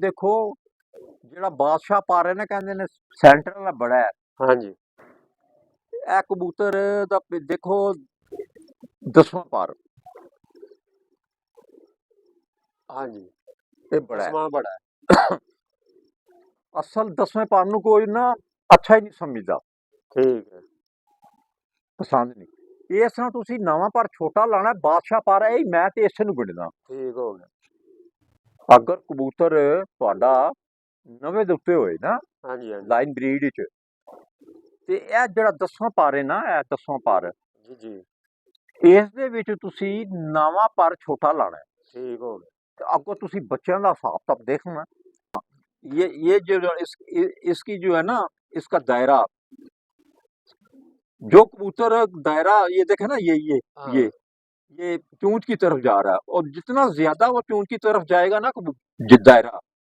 ਦੇਖੋ ਜਿਹੜਾ ਬਾਦਸ਼ਾਹ ਪਾ ਰਹੇ ਨੇ ਕਹਿੰਦੇ ਨੇ ਸੈਂਟਰ ਵਾਲਾ ਬੜਾ ਹੈ। ਹਾਂਜੀ ਇਹ ਕਬੂਤਰ ਦਾ ਦੇਖੋ 10ਵਾਂ ਪਰ ਹਾਂਜੀ ਇਹ ਬੜਾ ਹੈ। ਦਸਵਾਂ ਬੜਾ ਹੈ। ਅਸਲ 10ਵੇਂ ਪਰ ਨੂੰ ਕੋਈ ਨਾ ਅੱਛਾ ਹੀ ਨਹੀਂ ਸਮਝਦਾ, ਠੀਕ ਹੈ ਪਸੰਦ ਨਹੀਂ। ਇਸ ਨਾਲ ਤੁਸੀਂ ਨਵਾਂ ਪਰ ਛੋਟਾ ਲਾਣਾ, ਬਾਦਸ਼ਾਹ ਪਰ ਇਹ ਮੈਂ ਤੇ ਇਸੇ ਨੂੰ ਗਿਣਦਾ। ਠੀਕ ਹੋ ਗਿਆ। ਅਗਰ ਕਬੂਤਰ ਤੁਹਾਡਾ ਨਵੇਂ ਦੇ ਉੱਤੇ ਹੋਏ ਨਾ ਹਾਂਜੀ ਹਾਂਜੀ ਲਾਈਨ ਬਰੀਡ ਵਿੱਚ, ਤੇ ਇਹ ਜਿਹੜਾ 10ਵਾਂ ਪਰ ਹੈ ਨਾ, ਇਹ 10ਵਾਂ ਪਰ ਜੀ ਜੀ ਇਸ ਦੇ ਵਿੱਚ ਤੁਸੀਂ ਨਵਾਂ ਪਰ ਛੋਟਾ ਲਾਣਾ ਹੈ। ठीक हो गया। ਤੇ ਅੱਗੋਂ ਤੁਸੀਂ ਬੱਚਿਆਂ ਦਾ ਹਿਸਾਬ ਤਾਂ ਦੇਖਣਾ। ये जो इसकी जो है ना, इसका दायरा, जो कबूतर दायरा ये देखे ना, हाँ ये चूंच की तरफ जा रहा है, और जितना ज्यादा वो चूंच की तरफ जाएगा ना दायरा,